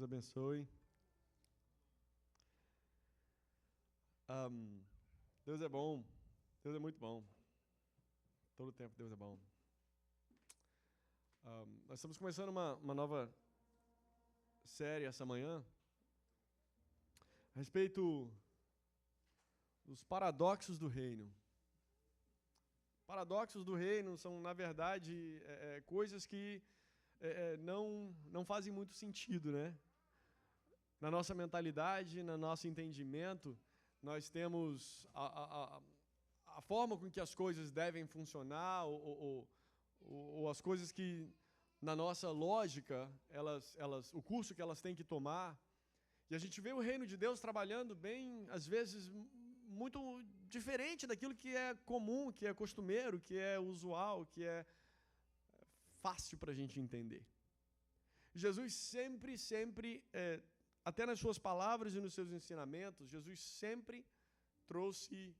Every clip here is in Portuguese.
abençoe. Deus é bom. Deus é muito bom. Todo tempo Deus é bom. Nós estamos começando uma nova série essa manhã a respeito dos paradoxos do reino. Paradoxos do reino são, na verdade, coisas que não fazem muito sentido, né? Na nossa mentalidade, no nosso entendimento, nós temos a forma com que as coisas devem funcionar, ou as coisas que, na nossa lógica, o curso que elas têm que tomar. E a gente vê o reino de Deus trabalhando bem, às vezes, muito diferente daquilo que é comum, que é costumeiro, que é usual, que é fácil para a gente entender. Jesus sempre, até nas suas palavras e nos seus ensinamentos, Jesus sempre trouxe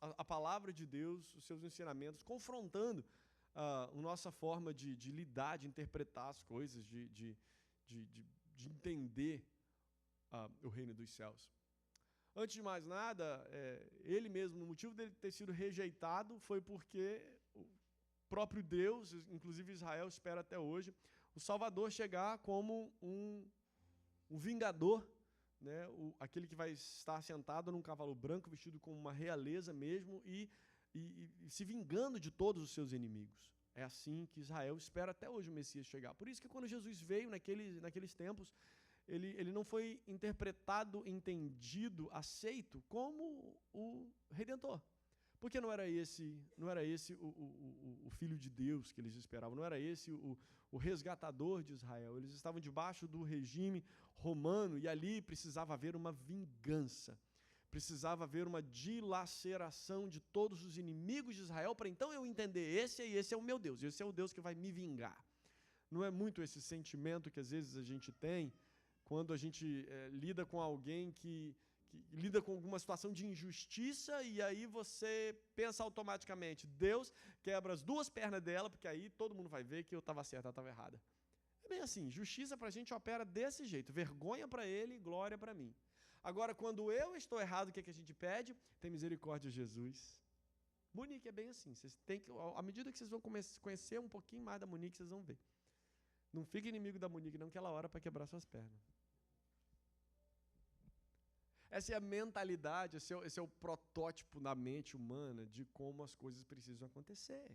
a palavra de Deus, os seus ensinamentos, confrontando a nossa forma de lidar, de interpretar as coisas, de entender o reino dos céus. Antes de mais nada, ele mesmo, o motivo dele ter sido rejeitado foi porque o próprio Deus, inclusive Israel, espera até hoje, o Salvador chegar como um vingador, né? Aquele que vai estar sentado num cavalo branco, vestido com uma realeza mesmo, e se vingando de todos os seus inimigos. É assim que Israel espera até hoje o Messias chegar. Por isso que quando Jesus veio naqueles tempos, ele não foi interpretado, entendido, aceito como o Redentor. Porque não era esse o Filho de Deus que eles esperavam, não era esse o resgatador de Israel. Eles estavam debaixo do regime romano e ali precisava haver uma vingança, precisava haver uma dilaceração de todos os inimigos de Israel para então eu entender esse é o meu Deus, esse é o Deus que vai me vingar. Não é muito esse sentimento que às vezes a gente tem quando a gente lida com alguém que lida com alguma situação de injustiça e aí você pensa automaticamente, Deus quebra as duas pernas dela, porque aí todo mundo vai ver que eu estava certo, ela estava errada. É bem assim, justiça para a gente opera desse jeito, vergonha para ele, glória para mim. Agora, quando eu estou errado, o que a gente pede? Tem misericórdia, Jesus. Monique é bem assim, vocês têm que, à medida que vocês vão conhecer um pouquinho mais da Monique, vocês vão ver. Não fica inimigo da Monique não, que ela ora para quebrar suas pernas. Essa é a mentalidade, esse é o protótipo na mente humana de como as coisas precisam acontecer.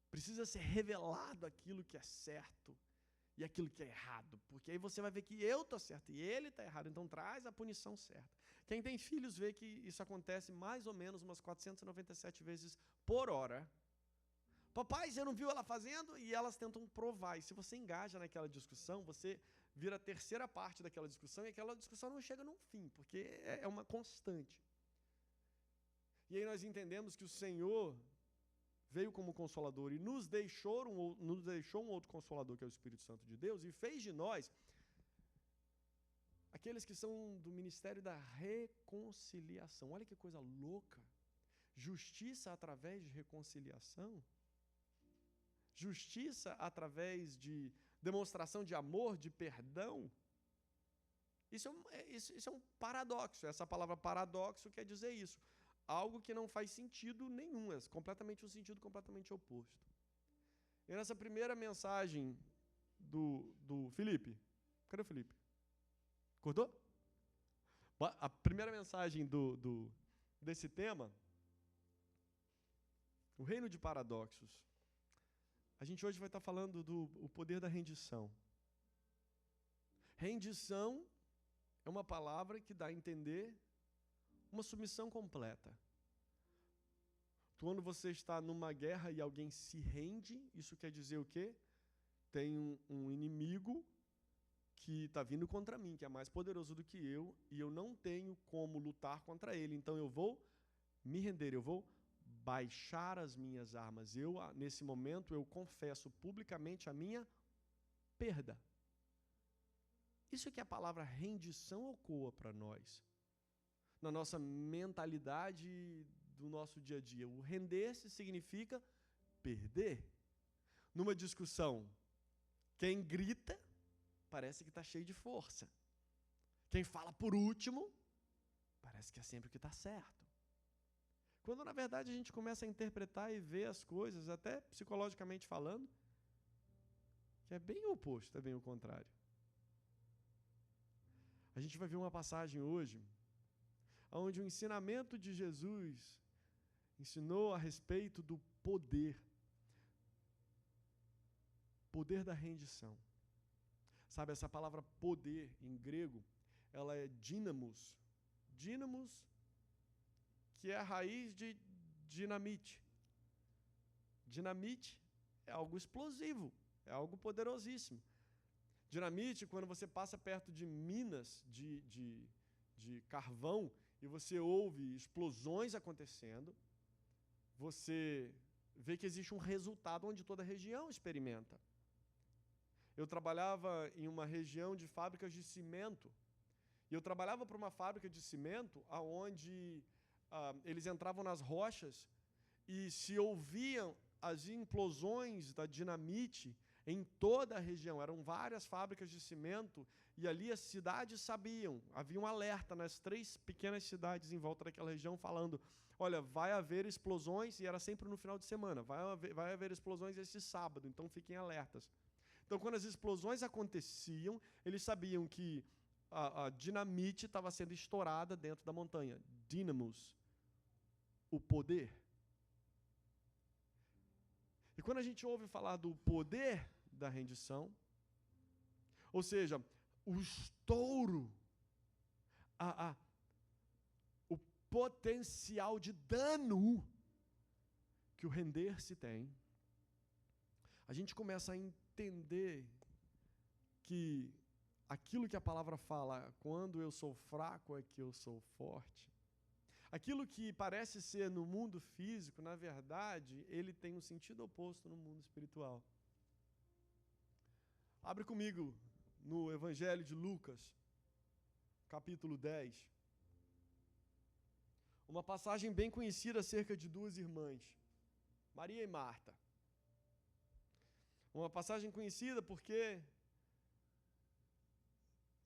Precisa ser revelado aquilo que é certo e aquilo que é errado, porque aí você vai ver que eu estou certo e ele está errado, então traz a punição certa. Quem tem filhos vê que isso acontece mais ou menos umas 497 vezes por hora. Papai, você não viu ela fazendo? E elas tentam provar. E se você engaja naquela discussão, você vira a terceira parte daquela discussão e aquela discussão não chega num fim, porque é uma constante. E aí nós entendemos que o Senhor veio como Consolador e nos deixou um outro Consolador, que é o Espírito Santo de Deus, e fez de nós aqueles que são do ministério da reconciliação. Olha que coisa louca. Justiça através de reconciliação. Justiça através de demonstração de amor, de perdão. Isso é um paradoxo. Essa palavra paradoxo quer dizer isso. Algo que não faz sentido nenhum, é completamente um sentido completamente oposto. E nessa primeira mensagem do Felipe, cadê o Felipe? Acordou? A primeira mensagem desse tema, o reino de paradoxos. A gente hoje vai estar falando do poder da rendição. Rendição é uma palavra que dá a entender uma submissão completa. Quando você está numa guerra e alguém se rende, isso quer dizer o quê? Tem um inimigo que está vindo contra mim, que é mais poderoso do que eu, e eu não tenho como lutar contra ele. Então eu vou me render, eu vou baixar as minhas armas. Nesse momento, eu confesso publicamente a minha perda. Isso é que a palavra rendição ocoa para nós. Na nossa mentalidade do nosso dia a dia. O render-se significa perder. Numa discussão, Quem grita, parece que está cheio de força. Quem fala por último, parece que é sempre o que está certo. Quando, na verdade, a gente começa a interpretar e ver as coisas, até psicologicamente falando, que é bem o oposto, é bem o contrário. A gente vai ver uma passagem hoje, onde o ensinamento de Jesus ensinou a respeito do poder da rendição. Sabe, essa palavra poder, em grego, ela é dínamos. Dínamos, que é a raiz de dinamite. Dinamite é algo explosivo, é algo poderosíssimo. Dinamite, quando você passa perto de minas de carvão e você ouve explosões acontecendo, você vê que existe um resultado onde toda a região experimenta. Eu trabalhava em uma região de fábricas de cimento, e eu trabalhava para uma fábrica de cimento onde eles entravam nas rochas e se ouviam as implosões da dinamite em toda a região. Eram várias fábricas de cimento e ali as cidades sabiam, havia um alerta nas 3 pequenas cidades em volta daquela região falando, olha, vai haver explosões, e era sempre no final de semana, vai haver explosões esse sábado, então fiquem alertas. Então, quando as explosões aconteciam, eles sabiam que a dinamite estava sendo estourada dentro da montanha. Dínamos, o poder. E quando a gente ouve falar do poder da rendição, ou seja, o estouro, o potencial de dano que o render-se tem, a gente começa a entender que aquilo que a palavra fala, quando eu sou fraco é que eu sou forte. Aquilo que parece ser no mundo físico, na verdade, ele tem um sentido oposto no mundo espiritual. Abre comigo no Evangelho de Lucas, capítulo 10. Uma passagem bem conhecida acerca de 2 irmãs, Maria e Marta. Uma passagem conhecida porque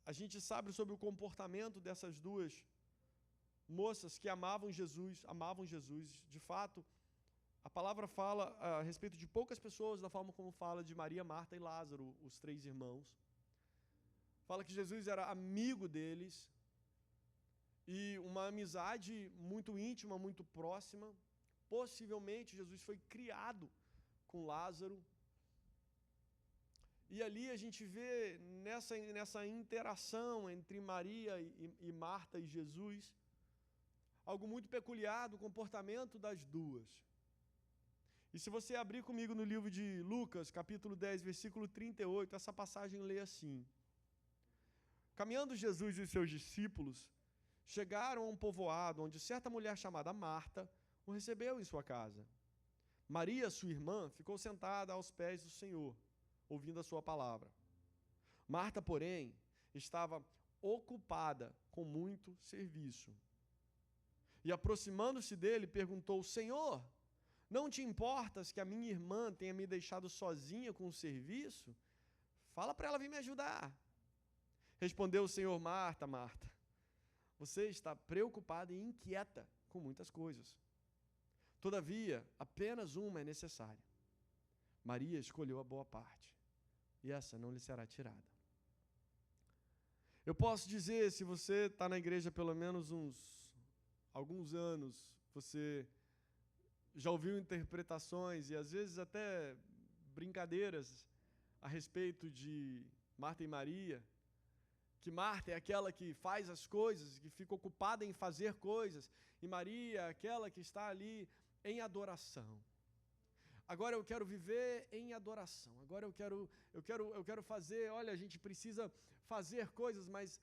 a gente sabe sobre o comportamento dessas 2 moças que amavam Jesus. De fato, a palavra fala a respeito de poucas pessoas, da forma como fala de Maria, Marta e Lázaro, os 3 irmãos. Fala que Jesus era amigo deles e uma amizade muito íntima, muito próxima. Possivelmente, Jesus foi criado com Lázaro. E ali a gente vê nessa interação entre Maria e Marta e Jesus, algo muito peculiar do comportamento das 2. E se você abrir comigo no livro de Lucas, capítulo 10, versículo 38, essa passagem lê assim: caminhando Jesus e seus discípulos, chegaram a um povoado onde certa mulher chamada Marta o recebeu em sua casa. Maria, sua irmã, ficou sentada aos pés do Senhor, ouvindo a sua palavra. Marta, porém, estava ocupada com muito serviço. E aproximando-se dele, perguntou: Senhor, não te importas que a minha irmã tenha me deixado sozinha com o serviço? Fala para ela vir me ajudar. Respondeu o Senhor: Marta, Marta, você está preocupada e inquieta com muitas coisas. Todavia, apenas uma é necessária. Maria escolheu a boa parte, e essa não lhe será tirada. Eu posso dizer, se você está na igreja pelo menos alguns anos, você já ouviu interpretações e às vezes até brincadeiras a respeito de Marta e Maria, que Marta é aquela que faz as coisas, que fica ocupada em fazer coisas, e Maria é aquela que está ali em adoração. Agora eu quero viver em adoração. Agora eu quero fazer, olha, a gente precisa fazer coisas, mas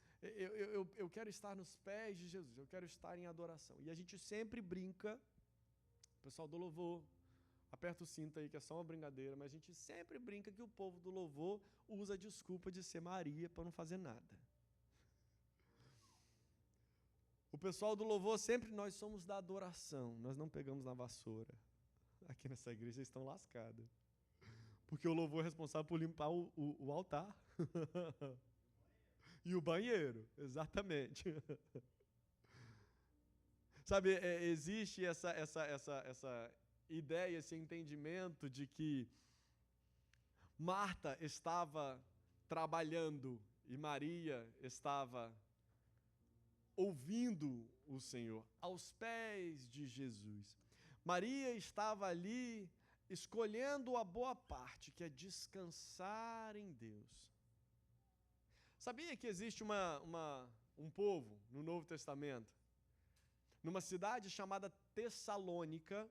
eu quero estar nos pés de Jesus, eu quero estar em adoração. E a gente sempre brinca, o pessoal do louvor, aperta o cinto aí que é só uma brincadeira, mas a gente sempre brinca que o povo do louvor usa a desculpa de ser Maria para não fazer nada. O pessoal do louvor sempre, nós somos da adoração, nós não pegamos na vassoura. Aqui nessa igreja eles estão lascados. Porque o louvor é responsável por limpar o altar. E o banheiro, exatamente. Sabe, existe essa ideia, esse entendimento de que Marta estava trabalhando e Maria estava ouvindo o Senhor aos pés de Jesus. Maria estava ali escolhendo a boa parte, que é descansar em Deus. Sabia que existe um povo no Novo Testamento, numa cidade chamada Tessalônica,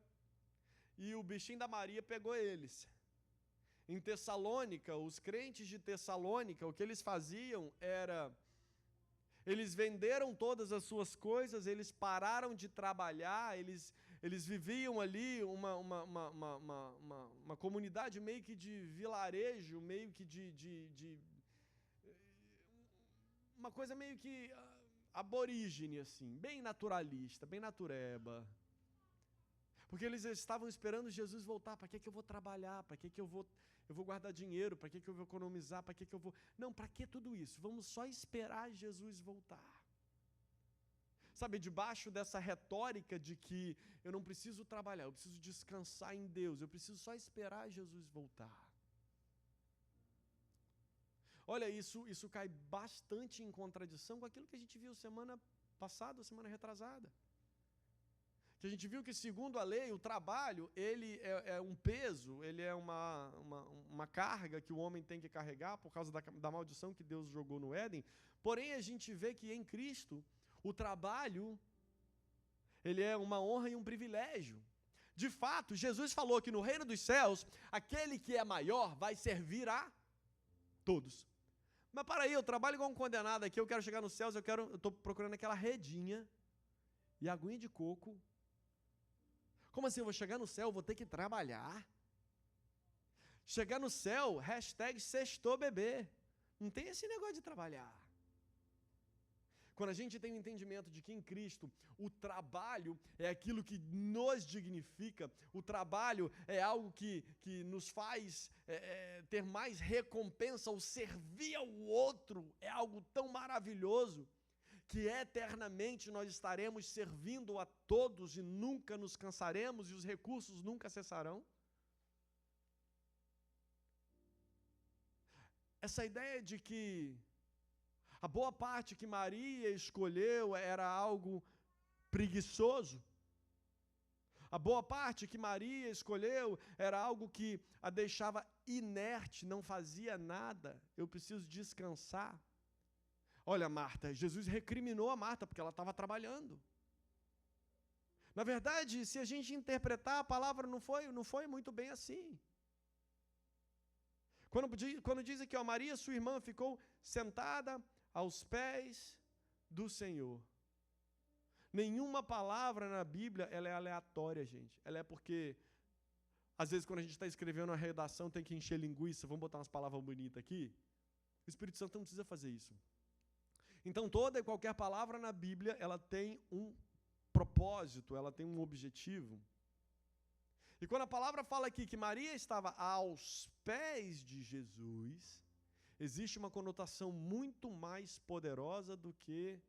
e o bichinho da Maria pegou eles. Em Tessalônica, os crentes de Tessalônica, o que eles faziam era, eles venderam todas as suas coisas, eles pararam de trabalhar, eles viviam ali uma comunidade meio que de vilarejo, meio que de uma coisa meio que aborígene, assim, bem naturalista, bem natureba. Porque eles estavam esperando Jesus voltar. Para que eu vou trabalhar? Para que eu vou guardar dinheiro? Para que eu vou economizar? Para que eu vou... Não, para que tudo isso? Vamos só esperar Jesus voltar. Sabe, debaixo dessa retórica de que eu não preciso trabalhar, eu preciso descansar em Deus, eu preciso só esperar Jesus voltar. Olha, isso cai bastante em contradição com aquilo que a gente viu semana passada, semana retrasada. Que a gente viu que, segundo a lei, o trabalho, ele é um peso, ele é uma carga que o homem tem que carregar por causa da maldição que Deus jogou no Éden. Porém, a gente vê que em Cristo, o trabalho, ele é uma honra e um privilégio. De fato, Jesus falou que no reino dos céus, aquele que é maior vai servir a todos. Mas para aí, eu trabalho igual um condenado aqui, eu quero chegar nos céus, eu estou procurando aquela redinha e aguinha de coco. Como assim, eu vou chegar no céu, vou ter que trabalhar? Chegar no céu, #sextou bebê. Não tem esse negócio de trabalhar. Quando a gente tem o entendimento de que em Cristo o trabalho é aquilo que nos dignifica, o trabalho é algo que nos faz ter mais recompensa, o servir ao outro é algo tão maravilhoso, que eternamente nós estaremos servindo a todos e nunca nos cansaremos e os recursos nunca cessarão. Essa ideia de que a boa parte que Maria escolheu era algo preguiçoso, a boa parte que Maria escolheu era algo que a deixava inerte, não fazia nada, eu preciso descansar. Olha, Marta, Jesus recriminou a Marta porque ela estava trabalhando. Na verdade, se a gente interpretar, a palavra não foi muito bem assim. Quando diz aqui, Maria, sua irmã, ficou sentada aos pés do Senhor. Nenhuma palavra na Bíblia ela é aleatória, gente. Ela é porque, às vezes, quando a gente está escrevendo uma redação, tem que encher linguiça, vamos botar umas palavras bonitas aqui. O Espírito Santo não precisa fazer isso. Então, toda e qualquer palavra na Bíblia, ela tem um propósito, ela tem um objetivo. E quando a palavra fala aqui que Maria estava aos pés de Jesus, existe uma conotação muito mais poderosa do que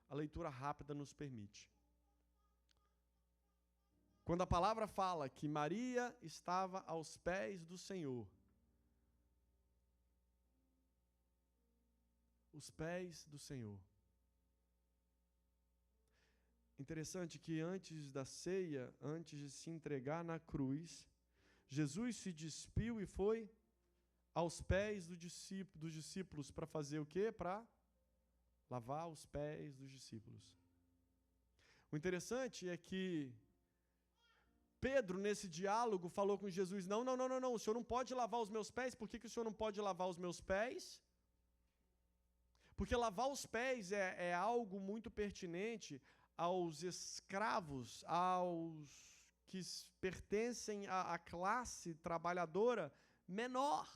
a leitura rápida nos permite. Quando a palavra fala que Maria estava aos pés do Senhor, os pés do Senhor. Interessante que antes da ceia, antes de se entregar na cruz, Jesus se despiu e foi aos pés dos discípulos para fazer o quê? Para lavar os pés dos discípulos. O interessante é que Pedro, nesse diálogo, falou com Jesus, não, o senhor não pode lavar os meus pés. Por que o senhor não pode lavar os meus pés? Porque lavar os pés é algo muito pertinente aos escravos, aos que pertencem à classe trabalhadora menor.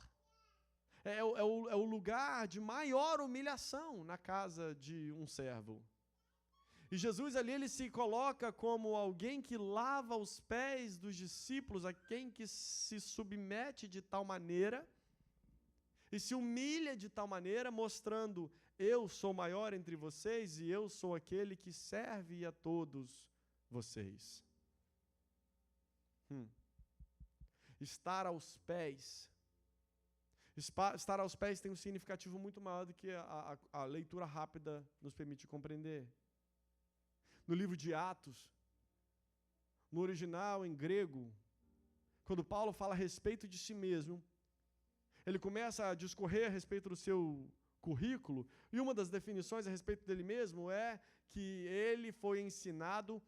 É o lugar de maior humilhação na casa de um servo. E Jesus ali, ele se coloca como alguém que lava os pés dos discípulos, a quem que se submete de tal maneira e se humilha de tal maneira, mostrando: eu sou maior entre vocês e eu sou aquele que serve a todos vocês. Estar aos pés. Estar aos pés tem um significativo muito maior do que a leitura rápida nos permite compreender. No livro de Atos, no original em grego, quando Paulo fala a respeito de si mesmo, ele começa a discorrer a respeito do seu currículo, e uma das definições a respeito dele mesmo é que ele foi ensinado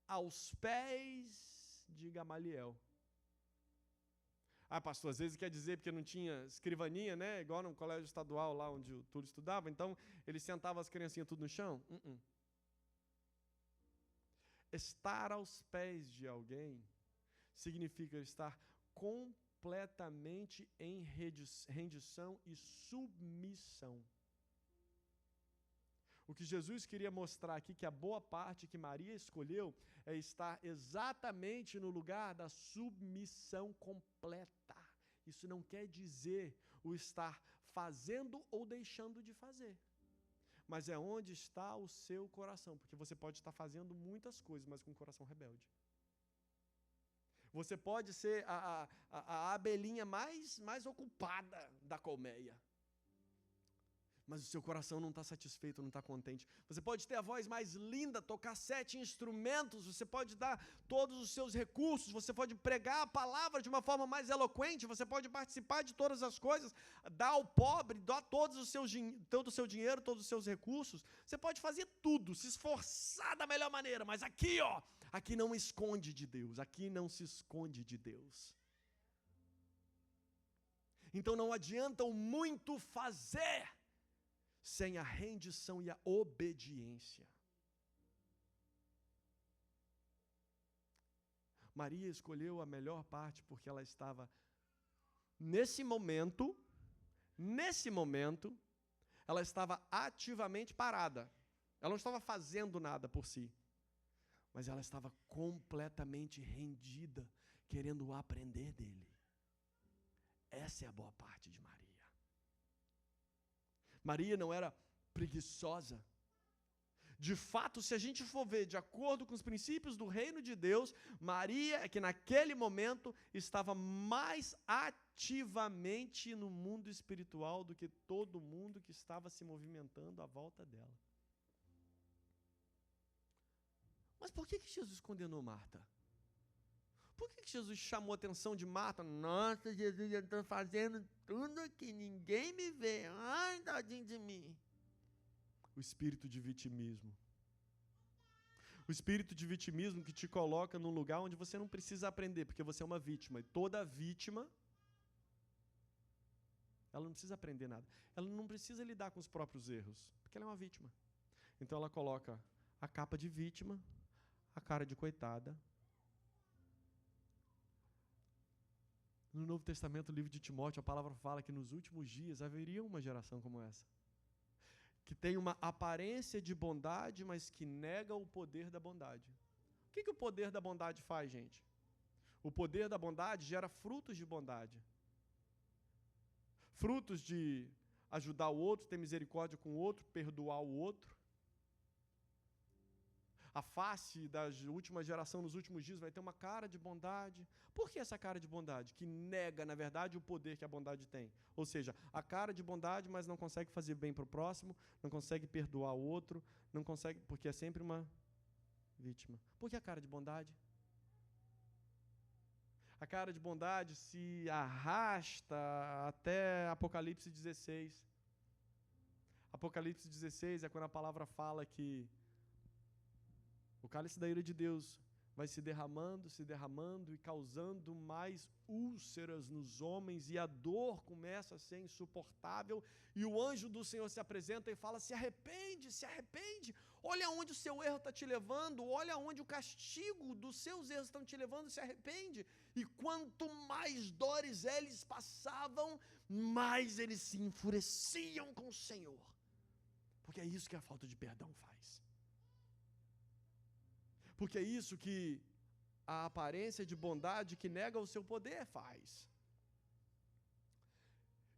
aos pés de Gamaliel. Pastor, às vezes quer dizer porque não tinha escrivaninha, né? Igual no colégio estadual lá onde o Túlio estudava, então ele sentava as criancinhas tudo no chão. Estar aos pés de alguém significa estar completamente em rendição e submissão. O que Jesus queria mostrar aqui, que a boa parte que Maria escolheu, é estar exatamente no lugar da submissão completa. Isso não quer dizer o estar fazendo ou deixando de fazer, mas é onde está o seu coração, porque você pode estar fazendo muitas coisas, mas com o coração rebelde. Você pode ser a abelhinha mais ocupada da colmeia, mas o seu coração não está satisfeito, não está contente. Você pode ter a voz mais linda, tocar 7 instrumentos, você pode dar todos os seus recursos, você pode pregar a palavra de uma forma mais eloquente, você pode participar de todas as coisas, dar ao pobre, dar todo o seu dinheiro, todos os seus recursos. Você pode fazer tudo, se esforçar da melhor maneira, mas aqui não esconde de Deus, aqui não se esconde de Deus. Então não adianta o muito fazer sem a rendição e a obediência. Maria escolheu a melhor parte porque ela estava, nesse momento, ela estava ativamente parada. Ela não estava fazendo nada por si, mas ela estava completamente rendida, querendo aprender dele. Essa é a boa parte de Maria. Maria não era preguiçosa. De fato, se a gente for ver de acordo com os princípios do reino de Deus, Maria é que naquele momento estava mais ativamente no mundo espiritual do que todo mundo que estava se movimentando à volta dela. Mas por que Jesus condenou Marta? Por que Jesus chamou a atenção de Marta? Nossa, Jesus, eu estou fazendo tudo aqui, ninguém me vê. Ai, tadinho de mim. O espírito de vitimismo. O espírito de vitimismo que te coloca num lugar onde você não precisa aprender, porque você é uma vítima. E toda vítima, ela não precisa aprender nada. Ela não precisa lidar com os próprios erros, porque ela é uma vítima. Então ela coloca a capa de vítima, a cara de coitada. No Novo Testamento, o livro de Timóteo, a palavra fala que nos últimos dias haveria uma geração como essa, que tem uma aparência de bondade, mas que nega o poder da bondade. O que o poder da bondade faz, gente? O poder da bondade gera frutos de bondade. Frutos de ajudar o outro, ter misericórdia com o outro, perdoar o outro. A face da última geração nos últimos dias vai ter uma cara de bondade. Por que essa cara de bondade? Que nega, na verdade, o poder que a bondade tem. Ou seja, a cara de bondade, mas não consegue fazer bem para o próximo, não consegue perdoar o outro, não consegue, porque é sempre uma vítima. Por que a cara de bondade? A cara de bondade se arrasta até Apocalipse 16. Apocalipse 16 é quando a palavra fala que o cálice da ira de Deus vai se derramando e causando mais úlceras nos homens, e a dor começa a ser insuportável, e o anjo do Senhor se apresenta e fala: se arrepende, olha onde o seu erro está te levando, olha onde o castigo dos seus erros estão te levando, se arrepende. E quanto mais dores eles passavam, mais eles se enfureciam com o Senhor, porque é isso que a falta de perdão faz. Porque é isso que a aparência de bondade que nega o seu poder faz.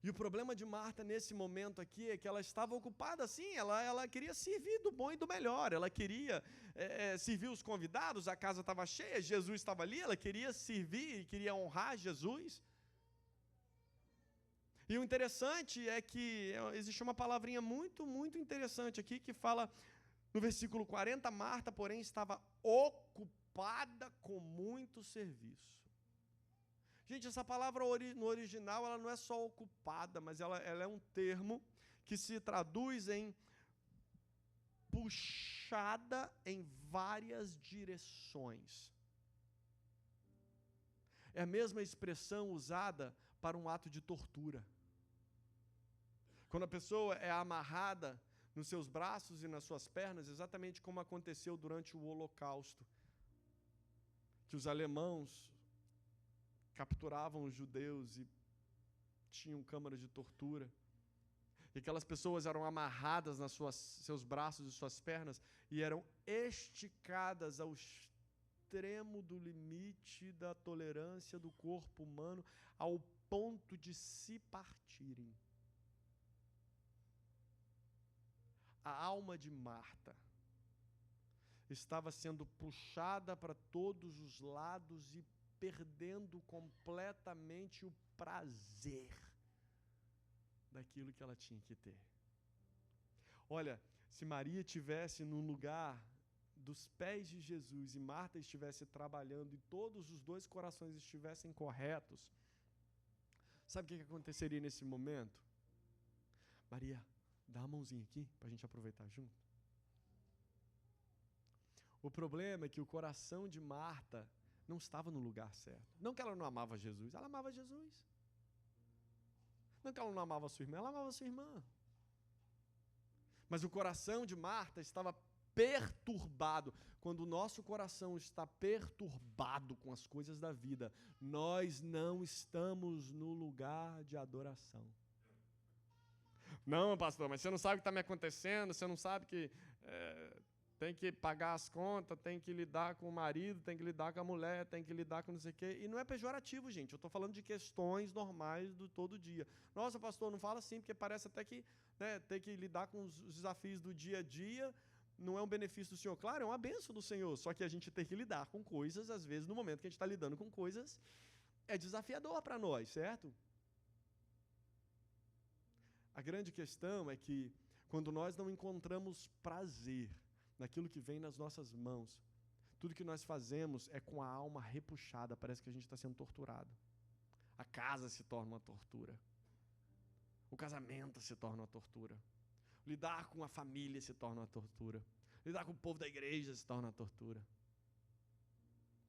E o problema de Marta nesse momento aqui é que ela estava ocupada assim, ela queria servir do bom e do melhor, ela queria servir os convidados, a casa estava cheia, Jesus estava ali, ela queria servir e queria honrar Jesus. E o interessante é que existe uma palavrinha muito, muito interessante aqui que fala no versículo 40, Marta, porém, estava ocupada com muito serviço. Gente, essa palavra no original, ela não é só ocupada, mas ela é um termo que se traduz em puxada em várias direções. É a mesma expressão usada para um ato de tortura. Quando a pessoa é amarrada nos seus braços e nas suas pernas, exatamente como aconteceu durante o Holocausto, que os alemãos capturavam os judeus e tinham câmaras de tortura, e aquelas pessoas eram amarradas nas seus braços e suas pernas e eram esticadas ao extremo do limite da tolerância do corpo humano, ao ponto de se partirem. A alma de Marta estava sendo puxada para todos os lados e perdendo completamente o prazer daquilo que ela tinha que ter. Olha, se Maria estivesse no lugar dos pés de Jesus e Marta estivesse trabalhando e todos os dois corações estivessem corretos, sabe o que aconteceria nesse momento? Maria, dá a mãozinha aqui para a gente aproveitar junto. O problema é que o coração de Marta não estava no lugar certo. Não que ela não amava Jesus, ela amava Jesus. Não que ela não amava a sua irmã, ela amava a sua irmã. Mas o coração de Marta estava perturbado. Quando o nosso coração está perturbado com as coisas da vida, nós não estamos no lugar de adoração. Não, pastor, mas você não sabe o que está me acontecendo, você não sabe que tem que pagar as contas, tem que lidar com o marido, tem que lidar com a mulher, tem que lidar com não sei o quê. E não é pejorativo, gente. Eu estou falando de questões normais do todo dia. Nossa, pastor, não fala assim, porque parece até que ter que lidar com os desafios do dia a dia não é um benefício do Senhor. Claro, é uma bênção do Senhor, só que a gente tem que lidar com coisas, às vezes, no momento que a gente está lidando com coisas, é desafiador para nós, certo? A grande questão é que, quando nós não encontramos prazer naquilo que vem nas nossas mãos, tudo que nós fazemos é com a alma repuxada, parece que a gente está sendo torturado. A casa se torna uma tortura. O casamento se torna uma tortura. Lidar com a família se torna uma tortura. Lidar com o povo da igreja se torna uma tortura.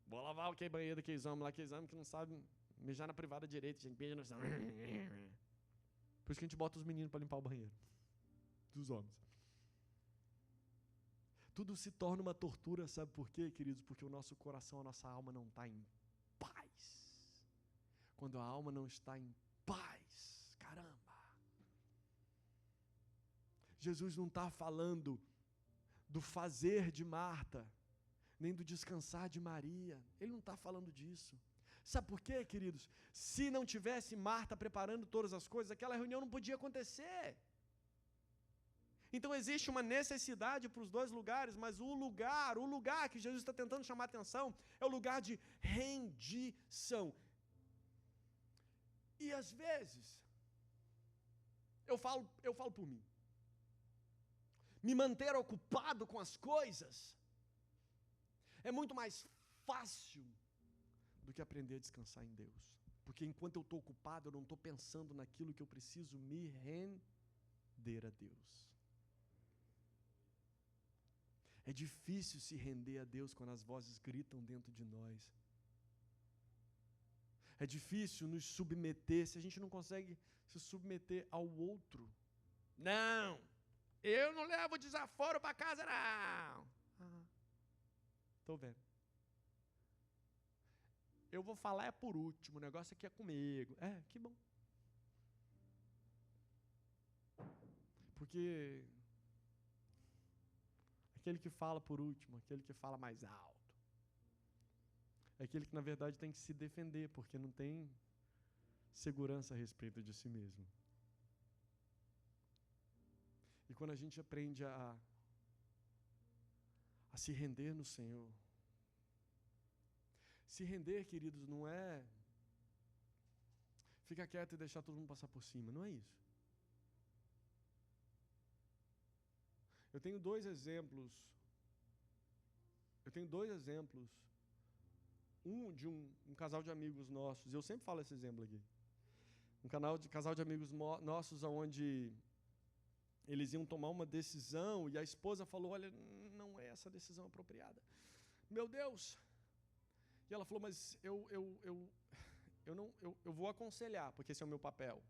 Vou lavar o banheiro daqueles homens lá, aqueles homens que não sabem mijar na privada direito, a gente beija no chão. Por isso que a gente bota os meninos para limpar o banheiro dos homens. Tudo se torna uma tortura, sabe por quê, queridos? Porque o nosso coração, a nossa alma não está em paz. Quando a alma não está em paz, caramba. Jesus não está falando do fazer de Marta, nem do descansar de Maria. Ele não está falando disso. Sabe por quê, queridos? Se não tivesse Marta preparando todas as coisas, aquela reunião não podia acontecer. Então existe uma necessidade para os dois lugares, mas o lugar que Jesus está tentando chamar a atenção é o lugar de rendição. E às vezes, eu falo por mim, me manter ocupado com as coisas é muito mais fácil do que aprender a descansar em Deus. Porque enquanto eu estou ocupado, eu não estou pensando naquilo que eu preciso me render a Deus. É difícil se render a Deus quando as vozes gritam dentro de nós. É difícil nos submeter se a gente não consegue se submeter ao outro. Não, eu não levo desaforo para casa, não. Estou vendo. Eu vou falar é por último, o negócio aqui é comigo. Que bom. Porque aquele que fala por último, aquele que fala mais alto, é aquele que, na verdade, tem que se defender, porque não tem segurança a respeito de si mesmo. E quando a gente aprende a se render no Senhor, se render, queridos, não é ficar quieto e deixar todo mundo passar por cima, não é isso. Eu tenho dois exemplos. Um de um casal de amigos nossos, eu sempre falo esse exemplo aqui. Casal de amigos nossos, onde eles iam tomar uma decisão e a esposa falou: olha, não é essa a decisão apropriada. Meu Deus! E ela falou: mas eu vou aconselhar, porque esse é o meu papel.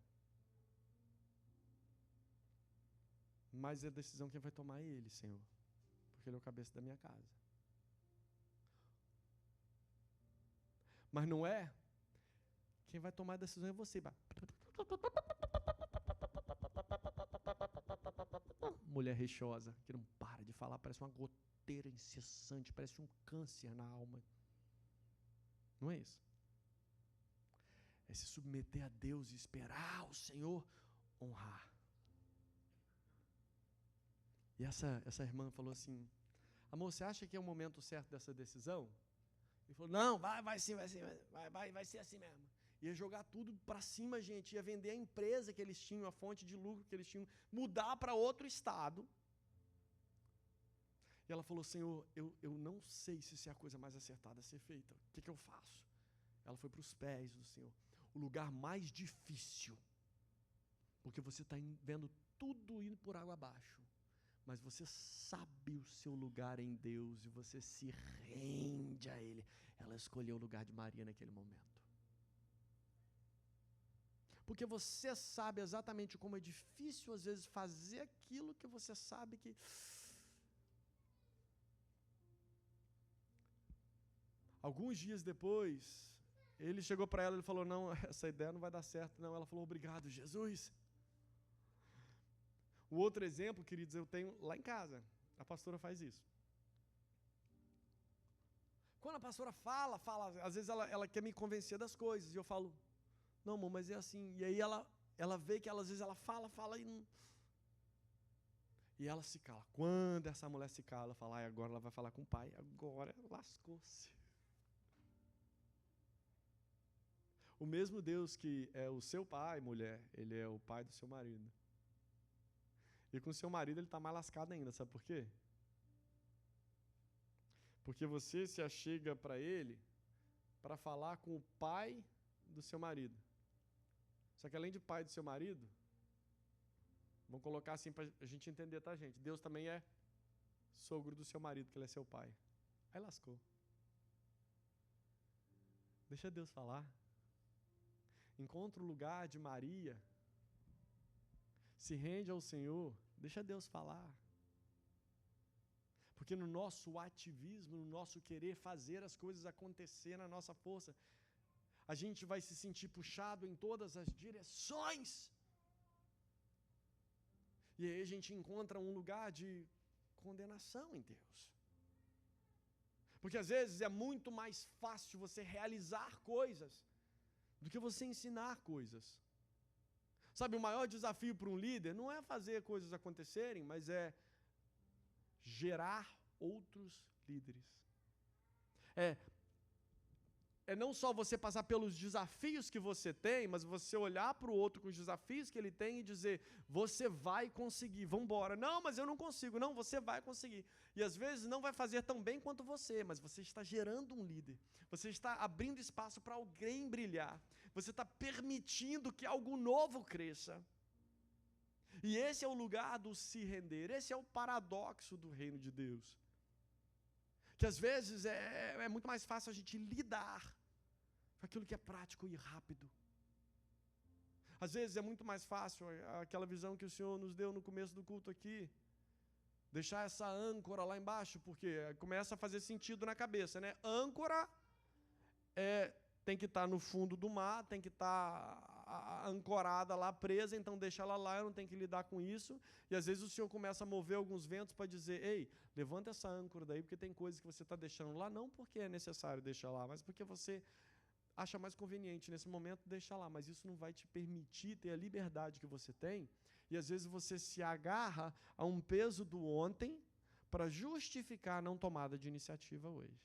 Mas a decisão quem vai tomar é Ele, Senhor, porque Ele é o cabeça da minha casa. Mas não é, quem vai tomar a decisão é você. Mulher reixosa, que não para de falar, parece uma goteira incessante, parece um câncer na alma. Não é isso? É se submeter a Deus e esperar o Senhor honrar. E essa irmã falou assim: amor, você acha que é o momento certo dessa decisão? Ele falou: não, vai sim, vai ser assim mesmo. Ia jogar tudo para cima, gente, ia vender a empresa que eles tinham, a fonte de lucro que eles tinham, mudar para outro estado. E ela falou: Senhor, eu não sei se isso é a coisa mais acertada a ser feita. O que eu faço? Ela foi para os pés do Senhor. O lugar mais difícil, porque você está vendo tudo indo por água abaixo, mas você sabe o seu lugar em Deus e você se rende a Ele. Ela escolheu o lugar de Maria naquele momento. Porque você sabe exatamente como é difícil, às vezes, fazer aquilo que você sabe que... Alguns dias depois, ele chegou para ela e falou: não, essa ideia não vai dar certo, não. Ela falou: obrigado, Jesus. O outro exemplo, queridos, eu tenho lá em casa. A pastora faz isso. Quando a pastora fala, às vezes ela quer me convencer das coisas, e eu falo: não, amor, mas é assim. E aí ela vê que às vezes ela fala e não... E ela se cala. Quando essa mulher se cala, ela fala: agora ela vai falar com o pai, agora lascou-se. O mesmo Deus que é o seu pai, mulher, Ele é o pai do seu marido. E com o seu marido ele está mais lascado ainda, sabe por quê? Porque você se achega para ele para falar com o pai do seu marido. Só que além de pai do seu marido, vamos colocar assim para a gente entender, tá, gente? Deus também é sogro do seu marido, que ele é seu pai. Aí lascou. Deixa Deus falar. Encontra o lugar de Maria. Se rende ao Senhor. Deixa Deus falar. Porque no nosso ativismo, no nosso querer fazer as coisas acontecer na nossa força, a gente vai se sentir puxado em todas as direções. E aí a gente encontra um lugar de condenação em Deus. Porque às vezes é muito mais fácil você realizar coisas do que você ensinar coisas. Sabe, o maior desafio para um líder não é fazer coisas acontecerem, mas é gerar outros líderes. É não só você passar pelos desafios que você tem, mas você olhar para o outro com os desafios que ele tem e dizer: você vai conseguir, vamos embora. Não, mas eu não consigo. Não, você vai conseguir. E às vezes não vai fazer tão bem quanto você, mas você está gerando um líder. Você está abrindo espaço para alguém brilhar. Você está permitindo que algo novo cresça. E esse é o lugar do se render. Esse é o paradoxo do reino de Deus. Que às vezes é muito mais fácil a gente lidar com aquilo que é prático e rápido. Às vezes é muito mais fácil aquela visão que o Senhor nos deu no começo do culto aqui. Deixar essa âncora lá embaixo, porque começa a fazer sentido na cabeça, né? Âncora tem que estar no fundo do mar, tem que estar ancorada lá, presa, então deixa ela lá, eu não tenho que lidar com isso. E às vezes o Senhor começa a mover alguns ventos para dizer, ei, levanta essa âncora daí, porque tem coisas que você está deixando lá, não porque é necessário deixar lá, mas porque você acha mais conveniente nesse momento deixar lá, mas isso não vai te permitir ter a liberdade que você tem, e às vezes você se agarra a um peso do ontem para justificar a não tomada de iniciativa hoje.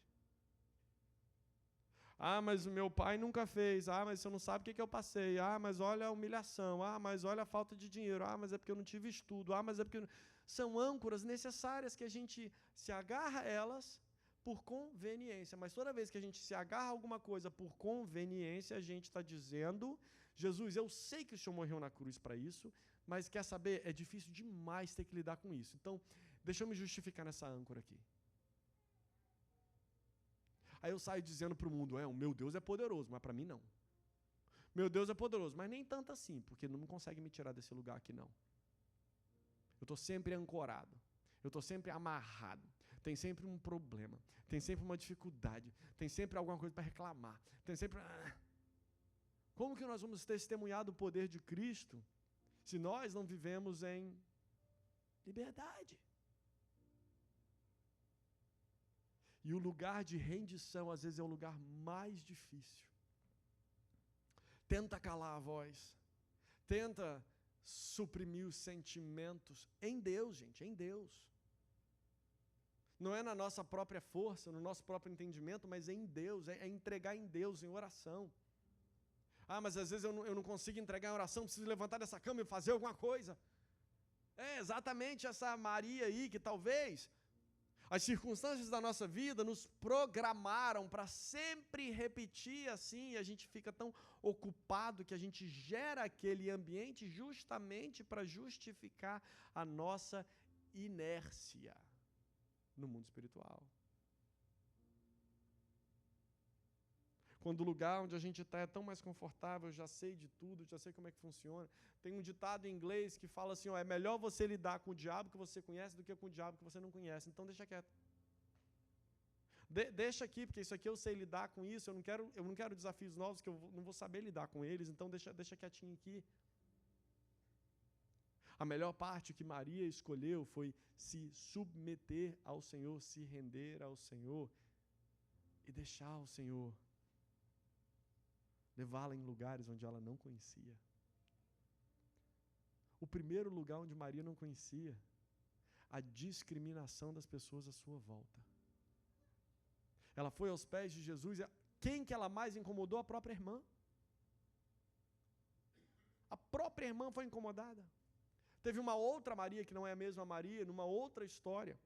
Ah, mas o meu pai nunca fez. Ah, mas você não sabe o que eu passei. Ah, mas olha a humilhação. Ah, mas olha a falta de dinheiro. Ah, mas é porque eu não tive estudo. Ah, mas é porque... São âncoras necessárias que a gente se agarra a elas por conveniência. Mas toda vez que a gente se agarra a alguma coisa por conveniência, a gente está dizendo, Jesus, eu sei que o Senhor morreu na cruz para isso, mas quer saber? É difícil demais ter que lidar com isso. Então, deixa eu me justificar nessa âncora aqui. Aí eu saio dizendo para o mundo, o meu Deus é poderoso, mas para mim não. Meu Deus é poderoso, mas nem tanto assim, porque não consegue me tirar desse lugar aqui não. Eu estou sempre ancorado, eu estou sempre amarrado, tem sempre um problema, tem sempre uma dificuldade, tem sempre alguma coisa para reclamar, tem sempre... Como que nós vamos testemunhar do poder de Cristo se nós não vivemos em liberdade? E o lugar de rendição, às vezes, é o lugar mais difícil. Tenta calar a voz. Tenta suprimir os sentimentos. Em Deus, gente, em Deus. Não é na nossa própria força, no nosso próprio entendimento, mas em Deus. É entregar em Deus, em oração. Ah, mas às vezes eu não consigo entregar em oração, preciso levantar dessa cama e fazer alguma coisa. É exatamente essa Maria aí que talvez... As circunstâncias da nossa vida nos programaram para sempre repetir assim, e a gente fica tão ocupado que a gente gera aquele ambiente justamente para justificar a nossa inércia no mundo espiritual. Quando o lugar onde a gente está é tão mais confortável, eu já sei de tudo, já sei como é que funciona. Tem um ditado em inglês que fala assim, é melhor você lidar com o diabo que você conhece do que com o diabo que você não conhece. Então deixa quieto. Deixa aqui, porque isso aqui eu sei lidar com isso, eu não quero desafios novos, que eu não vou saber lidar com eles, então deixa quietinho aqui. A melhor parte que Maria escolheu foi se submeter ao Senhor, se render ao Senhor e deixar o Senhor levá-la em lugares onde ela não conhecia. O primeiro lugar onde Maria não conhecia, a discriminação das pessoas à sua volta. Ela foi aos pés de Jesus, quem que ela mais incomodou? A própria irmã. A própria irmã foi incomodada. Teve uma outra Maria, que não é a mesma Maria, numa outra história,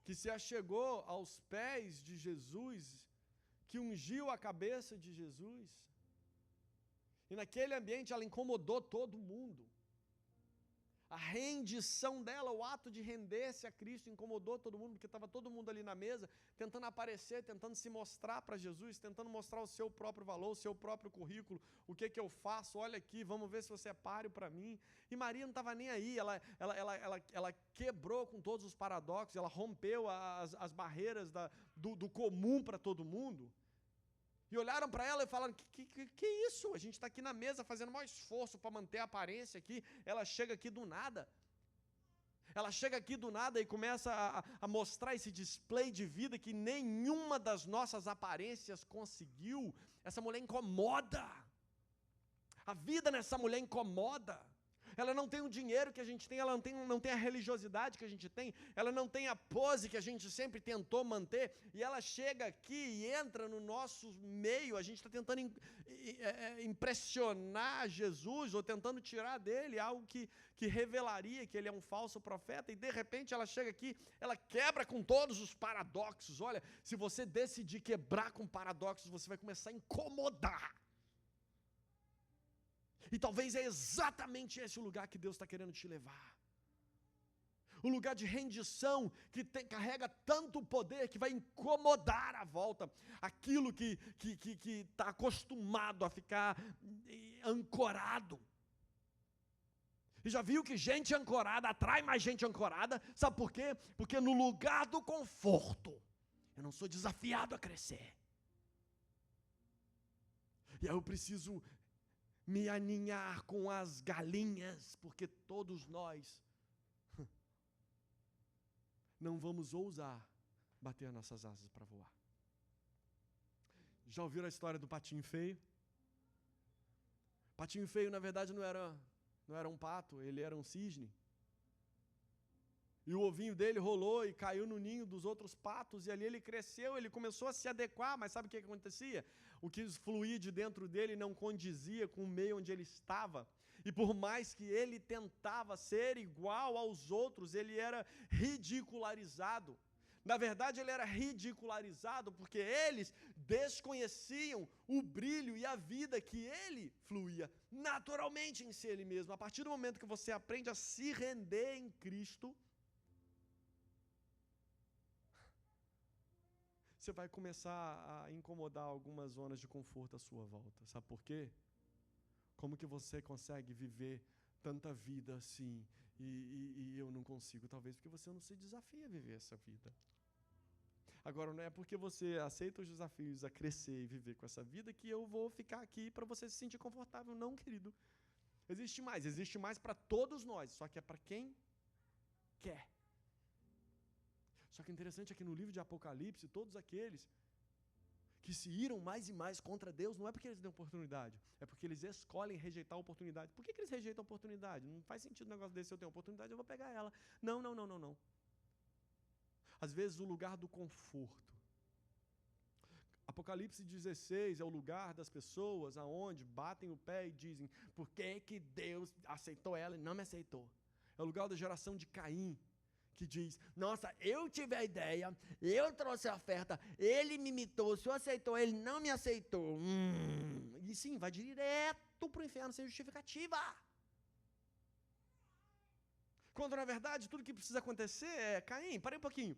que se achegou aos pés de Jesus, que ungiu a cabeça de Jesus, e naquele ambiente ela incomodou todo mundo. A rendição dela, o ato de render-se a Cristo incomodou todo mundo, porque estava todo mundo ali na mesa, tentando aparecer, tentando se mostrar para Jesus, tentando mostrar o seu próprio valor, o seu próprio currículo, o que eu faço, olha aqui, vamos ver se você é páreo para mim. E Maria não estava nem aí, ela quebrou com todos os paradoxos, ela rompeu as barreiras do comum para todo mundo. E olharam para ela e falaram, que isso? A gente está aqui na mesa fazendo o maior esforço para manter a aparência aqui, ela chega aqui do nada. Ela chega aqui do nada e começa a mostrar esse display de vida que nenhuma das nossas aparências conseguiu. Essa mulher incomoda. A vida nessa mulher incomoda. Ela não tem o dinheiro que a gente tem, ela não tem a religiosidade que a gente tem, ela não tem a pose que a gente sempre tentou manter, e ela chega aqui e entra no nosso meio, a gente está tentando impressionar Jesus, ou tentando tirar dele algo que revelaria que ele é um falso profeta, e de repente ela chega aqui, ela quebra com todos os paradoxos. Olha, se você decidir quebrar com paradoxos, você vai começar a incomodar. E talvez é exatamente esse o lugar que Deus está querendo te levar. O lugar de rendição que carrega tanto poder que vai incomodar à volta aquilo que está acostumado a ficar ancorado. E já viu que gente ancorada atrai mais gente ancorada? Sabe por quê? Porque no lugar do conforto, eu não sou desafiado a crescer. E aí eu preciso me aninhar com as galinhas, porque todos nós não vamos ousar bater nossas asas para voar. Já ouviram a história do patinho feio? Patinho feio, na verdade, não era um pato, ele era um cisne. E o ovinho dele rolou e caiu no ninho dos outros patos, e ali ele cresceu, ele começou a se adequar, mas sabe o que acontecia? O que fluía de dentro dele não condizia com o meio onde ele estava. E por mais que ele tentava ser igual aos outros, ele era ridicularizado. Na verdade, ele era ridicularizado porque eles desconheciam o brilho e a vida que ele fluía naturalmente em si ele mesmo. A partir do momento que você aprende a se render em Cristo, você vai começar a incomodar algumas zonas de conforto à sua volta. Sabe por quê? Como que você consegue viver tanta vida assim e eu não consigo? Talvez porque você não se desafia a viver essa vida. Agora, não é porque você aceita os desafios a crescer e viver com essa vida que eu vou ficar aqui para você se sentir confortável. Não, querido. Existe mais para todos nós, só que é para quem quer. Só que o interessante é que no livro de Apocalipse, todos aqueles que se iram mais e mais contra Deus, não é porque eles dão oportunidade, é porque eles escolhem rejeitar a oportunidade. Por que eles rejeitam a oportunidade? Não faz sentido um negócio desse, se eu tenho oportunidade, eu vou pegar ela. Não. Às vezes o lugar do conforto. Apocalipse 16 é o lugar das pessoas aonde batem o pé e dizem, por que Deus aceitou ela e não me aceitou? É o lugar da geração de Caim, que diz, nossa, eu tive a ideia, eu trouxe a oferta, ele me imitou, o senhor aceitou, ele não me aceitou. E sim, vai direto para o inferno sem justificativa. Quando, na verdade, tudo que precisa acontecer é, Caim, parei um pouquinho,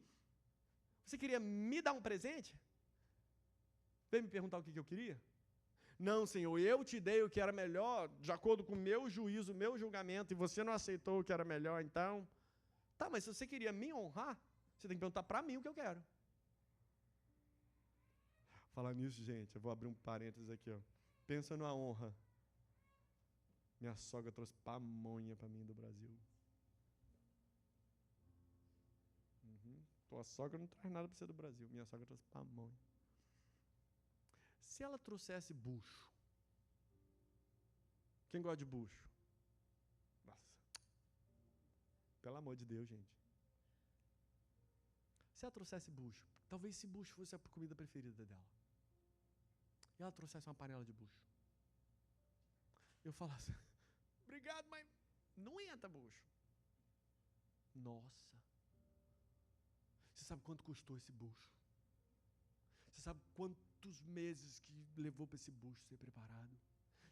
você queria me dar um presente? Veio me perguntar o que eu queria? Não, Senhor, eu te dei o que era melhor, de acordo com o meu juízo, o meu julgamento, e você não aceitou o que era melhor, então... Tá, mas se você queria me honrar, você tem que perguntar para mim o que eu quero. Falar nisso, gente, eu vou abrir um parênteses aqui, ó. Pensa numa honra. Minha sogra trouxe pamonha para mim do Brasil. Tua sogra não traz nada para você do Brasil. Minha sogra trouxe pamonha. Se ela trouxesse bucho, quem gosta de bucho? Nossa. Pelo amor de Deus, gente. Se ela trouxesse bucho, talvez esse bucho fosse a comida preferida dela. E ela trouxesse uma panela de bucho. Eu falasse, obrigado, mas não entra bucho. Nossa. Você sabe quanto custou esse bucho? Você sabe quantos meses que levou para esse bucho ser preparado?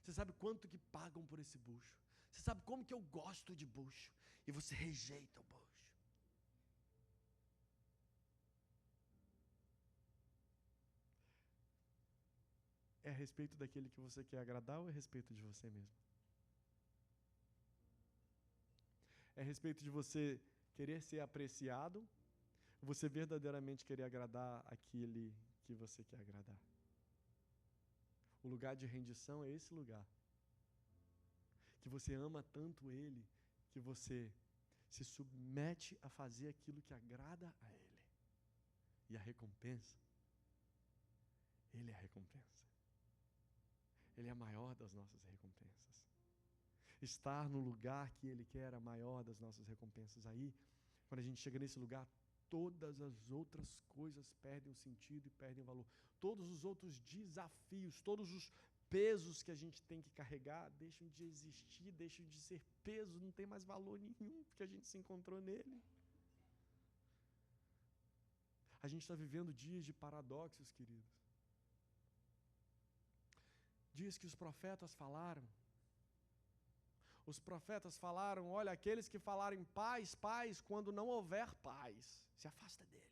Você sabe quanto que pagam por esse bucho? Você sabe como que eu gosto de bucho? E você rejeita o bucho. É a respeito daquele que você quer agradar ou é a respeito de você mesmo? É a respeito de você querer ser apreciado ou você verdadeiramente querer agradar aquele que você quer agradar? O lugar de rendição é esse lugar. Que você ama tanto ele, que você se submete a fazer aquilo que agrada a ele. E a recompensa, ele é a recompensa. Ele é a maior das nossas recompensas. Estar no lugar que ele quer é a maior das nossas recompensas. Aí, quando a gente chega nesse lugar, todas as outras coisas perdem o sentido e perdem o valor. Todos os outros desafios, todos os pesos que a gente tem que carregar deixam de existir, deixam de ser peso, não tem mais valor nenhum, porque a gente se encontrou nele. A gente está vivendo dias de paradoxos, queridos. Dias que os profetas falaram. Os profetas falaram, olha, aqueles que falarem paz, paz, quando não houver paz, se afasta deles.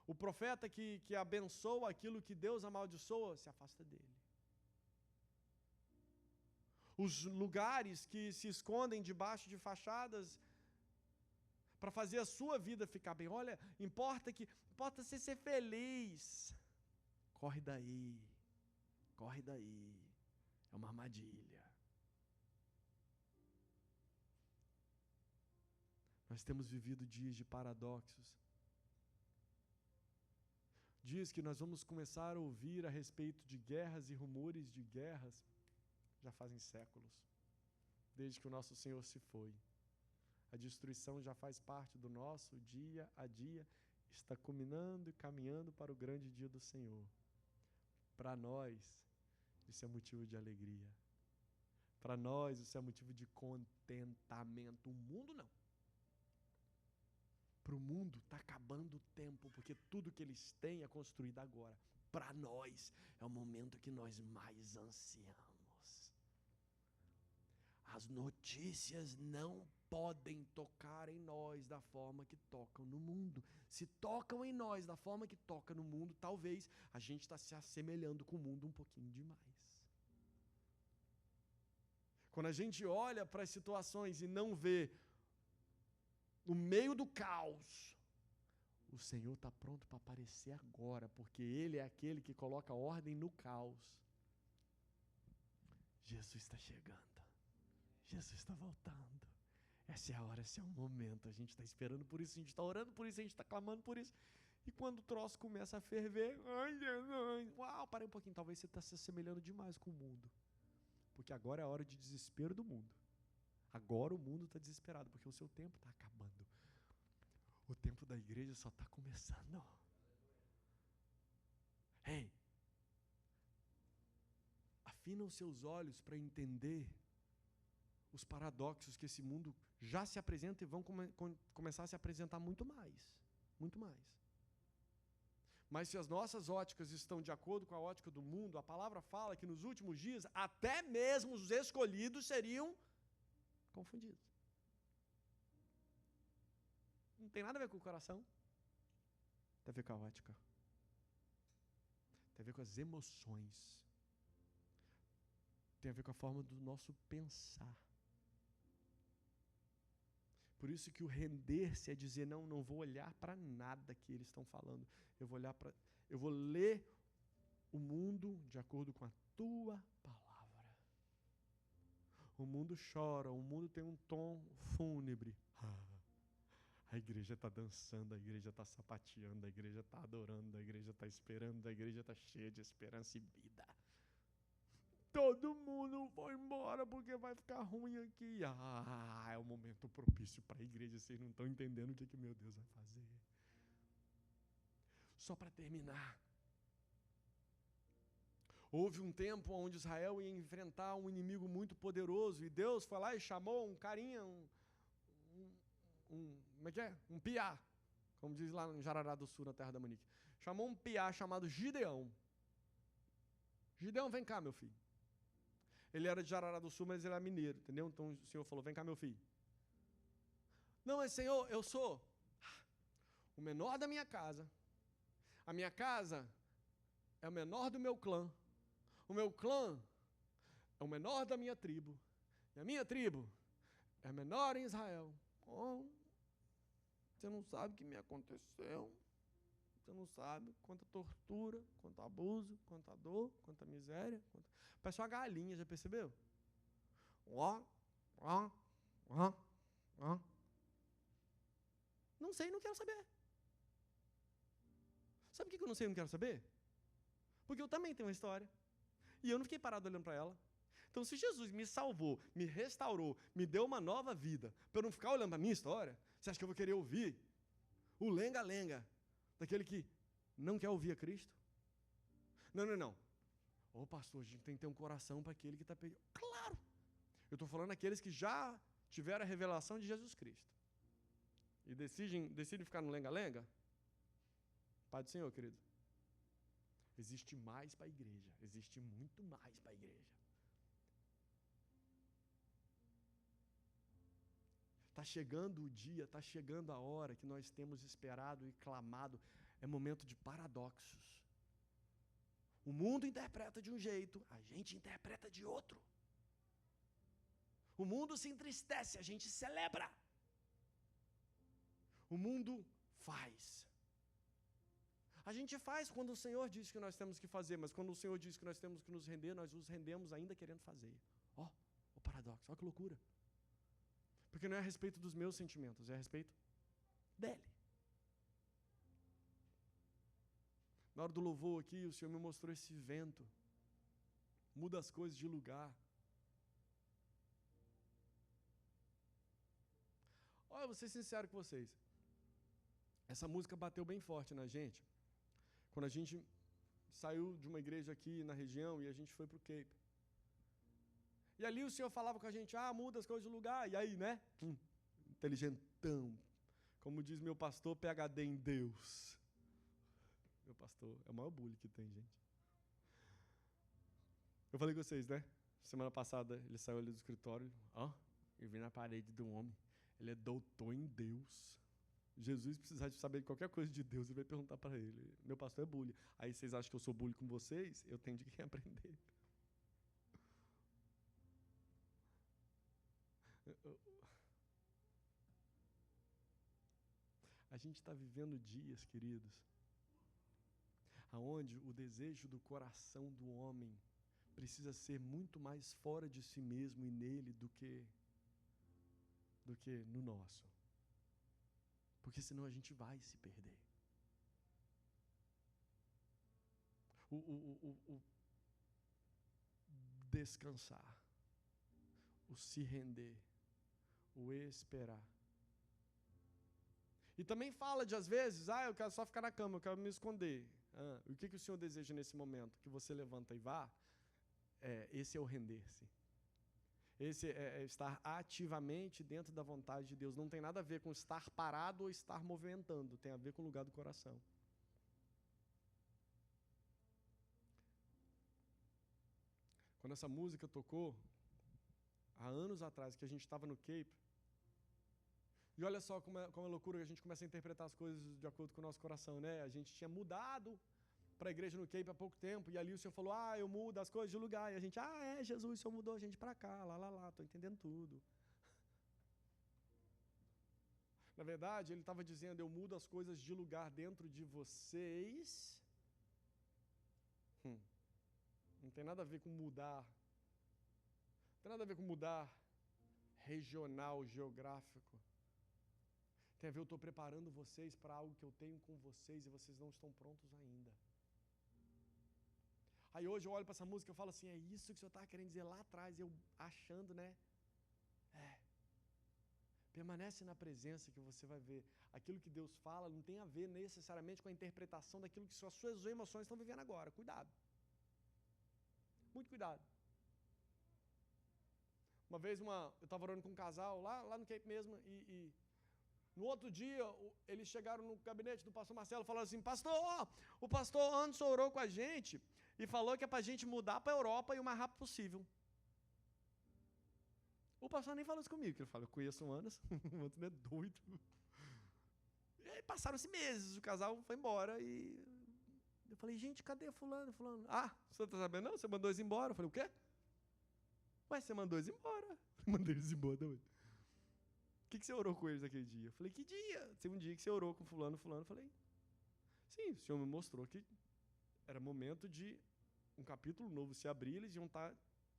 O profeta que abençoa aquilo que Deus amaldiçoa, se afasta dele. Os lugares que se escondem debaixo de fachadas para fazer a sua vida ficar bem. Olha, importa você ser feliz. corre daí, corre daí, é uma armadilha. Nós temos vivido dias de paradoxos, dias que nós vamos começar a ouvir a respeito de guerras e rumores de guerras, já fazem séculos, desde que o nosso Senhor se foi. A destruição já faz parte do nosso dia a dia, está culminando e caminhando para o grande dia do Senhor. Para nós, isso é motivo de alegria. Para nós, isso é motivo de contentamento. O mundo não. Para o mundo está acabando o tempo, porque tudo que eles têm é construído agora. Para nós, é o momento que nós mais ansiamos. As notícias não podem tocar em nós da forma que tocam no mundo. Se tocam em nós da forma que toca no mundo, talvez a gente está se assemelhando com o mundo um pouquinho demais. Quando a gente olha para as situações e não vê no meio do caos, o Senhor está pronto para aparecer agora, porque Ele é aquele que coloca ordem no caos. Jesus está chegando. Jesus está voltando. Essa é a hora, esse é o momento. A gente está esperando por isso, a gente está orando por isso, a gente está clamando por isso. E quando o troço começa a ferver, uau, parei um pouquinho. Talvez você está se assemelhando demais com o mundo. Porque agora é a hora de desespero do mundo. Agora o mundo está desesperado, porque o seu tempo está acabando. O tempo da igreja só está começando. Ei, afina os seus olhos para entender os paradoxos que esse mundo já se apresenta e vão começar a se apresentar muito mais. Muito mais. Mas se as nossas óticas estão de acordo com a ótica do mundo, a palavra fala que nos últimos dias, até mesmo os escolhidos seriam confundidos. Não tem nada a ver com o coração. Tem a ver com a ótica. Tem a ver com as emoções. Tem a ver com a forma do nosso pensar. Por isso que o render-se é dizer, não vou olhar para nada que eles estão falando. Eu vou ler o mundo de acordo com a tua palavra. O mundo chora, o mundo tem um tom fúnebre. A igreja está dançando, a igreja está sapateando, a igreja está adorando, a igreja está esperando, a igreja está cheia de esperança e vida. Todo mundo vai embora porque vai ficar ruim aqui. É o momento propício para a igreja. Vocês não estão entendendo o que meu Deus vai fazer. Só para terminar. Houve um tempo onde Israel ia enfrentar um inimigo muito poderoso e Deus foi lá e chamou um carinha, como é que é? Um piá, como diz lá em Jarará do Sul, na terra da Manique. Chamou um piá chamado Gideão. Gideão, vem cá, meu filho. Ele era de Jarará do Sul, mas ele era mineiro, entendeu? Então o Senhor falou, vem cá, meu filho. Não, mas Senhor, eu sou o menor da minha casa. A minha casa é o menor do meu clã. O meu clã é o menor da minha tribo. E a minha tribo é a menor em Israel. Você não sabe o que me aconteceu. Você não sabe quanta tortura, quanto abuso, quanta dor, quanta miséria. Parece uma galinha, já percebeu? Não sei, não quero saber. Sabe por que eu não sei e não quero saber? Porque eu também tenho uma história. E eu não fiquei parado olhando para ela. Então, se Jesus me salvou, me restaurou, me deu uma nova vida, para eu não ficar olhando para a minha história, você acha que eu vou querer ouvir o lenga-lenga daquele que não quer ouvir a Cristo? Não. Ô pastor, a gente tem que ter um coração para aquele que está perdido. Claro! Eu estou falando daqueles que já tiveram a revelação de Jesus Cristo. E decidem ficar no lenga-lenga? Pai do Senhor, querido. Existe mais para a igreja. Existe muito mais para a igreja. Está chegando o dia, está chegando a hora que nós temos esperado e clamado. É momento de paradoxos. O mundo interpreta de um jeito, a gente interpreta de outro. O mundo se entristece, a gente celebra. O mundo faz. A gente faz quando o Senhor diz que nós temos que fazer, mas quando o Senhor diz que nós temos que nos render, nós nos rendemos ainda querendo fazer. Ó, o paradoxo, ó que loucura. Porque não é a respeito dos meus sentimentos, é a respeito dele. Na hora do louvor aqui, o Senhor me mostrou esse vento. Muda as coisas de lugar. Olha, eu vou ser sincero com vocês. Essa música bateu bem forte na gente. Quando a gente saiu de uma igreja aqui na região e a gente foi para o Cape. E ali o Senhor falava com a gente, muda as coisas de lugar. E aí, né? Inteligentão. Como diz meu pastor, PhD em Deus. Meu pastor, é o maior bullying que tem, gente. Eu falei com vocês, né? Semana passada ele saiu ali do escritório, e vi na parede do homem. Ele é doutor em Deus. Jesus precisar de saber qualquer coisa de Deus, ele vai perguntar para ele. Meu pastor é bullying. Aí vocês acham que eu sou bullying com vocês? Eu tenho de quem aprender. A gente está vivendo dias, queridos, aonde o desejo do coração do homem precisa ser muito mais fora de si mesmo e nele do que no nosso. Porque senão a gente vai se perder. O descansar, o se render, o esperar. E também fala de, às vezes, eu quero só ficar na cama, eu quero me esconder. O que o Senhor deseja nesse momento? Que você levanta e vá? Esse é o render-se. Esse é estar ativamente dentro da vontade de Deus. Não tem nada a ver com estar parado ou estar movimentando. Tem a ver com o lugar do coração. Quando essa música tocou, há anos atrás, que a gente estava no Cape, e olha só como é loucura que a gente começa a interpretar as coisas de acordo com o nosso coração, né? A gente tinha mudado para a igreja no Cape há pouco tempo, e ali o Senhor falou, eu mudo as coisas de lugar, e a gente, Jesus, o Senhor mudou a gente para cá, lá, estou entendendo tudo. Na verdade, ele estava dizendo, eu mudo as coisas de lugar dentro de vocês. Não tem nada a ver com mudar. Não tem nada a ver com mudar regional, geográfico. Tem a ver, eu estou preparando vocês para algo que eu tenho com vocês e vocês não estão prontos ainda. Aí hoje eu olho para essa música e falo assim, é isso que o Senhor estava querendo dizer lá atrás, eu achando, né? Permanece na presença que você vai ver. Aquilo que Deus fala não tem a ver necessariamente com a interpretação daquilo que as suas emoções estão vivendo agora. Cuidado. Muito cuidado. Uma vez eu estava orando com um casal lá no Cape mesmo e no outro dia eles chegaram no gabinete do pastor Marcelo e falaram assim, pastor, o pastor Anderson orou com a gente e falou que é para a gente mudar para a Europa e o mais rápido possível. O pastor nem falou isso comigo, que ele fala, eu conheço o Anderson, o Anderson é doido. E aí passaram-se meses, o casal foi embora e eu falei, gente, cadê fulano? Você tá sabendo não? Você mandou eles embora? Eu falei, o quê? Ué, você mandou eles embora. Eu mandei eles embora também. O que você orou com eles aquele dia? Eu falei, que dia? Teve um dia que você orou com fulano. Eu falei, sim, o Senhor me mostrou que era momento de um capítulo novo se abrir, eles iam estar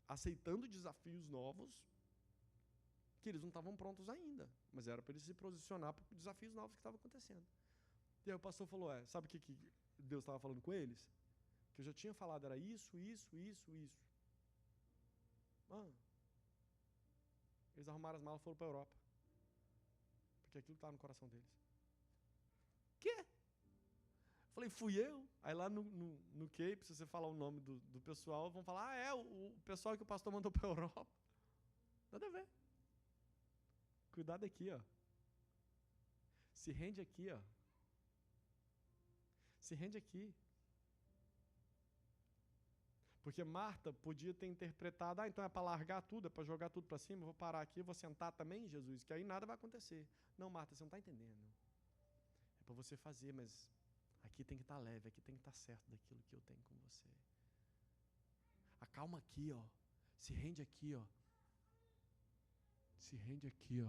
aceitando desafios novos, que eles não estavam prontos ainda, mas era para eles se posicionar para desafios novos que estavam acontecendo. E aí o pastor falou, sabe o que Deus estava falando com eles? Que eu já tinha falado, era isso. Eles arrumaram as malas e foram para a Europa. Porque aquilo estava no coração deles. Quê? Eu falei, fui eu? Aí lá no Cape, se você falar o nome do pessoal, vão falar, o pessoal que o pastor mandou para a Europa. Nada a ver. Cuidado aqui, Se rende aqui, Se rende aqui. Porque Marta podia ter interpretado, então é para largar tudo, é para jogar tudo para cima, eu vou parar aqui, eu vou sentar também, Jesus, que aí nada vai acontecer. Não, Marta, você não está entendendo. É para você fazer, mas aqui tem que estar leve, aqui tem que estar certo daquilo que eu tenho com você. Acalma aqui, Se rende aqui, Se rende aqui,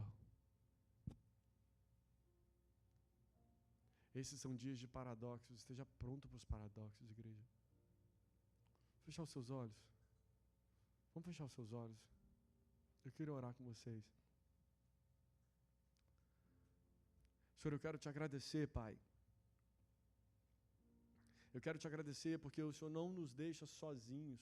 Esses são dias de paradoxos. Esteja pronto para os paradoxos, igreja. Fechar os seus olhos. Vamos fechar os seus olhos. Eu quero orar com vocês. Senhor, eu quero te agradecer, Pai. Eu quero te agradecer porque o Senhor não nos deixa sozinhos.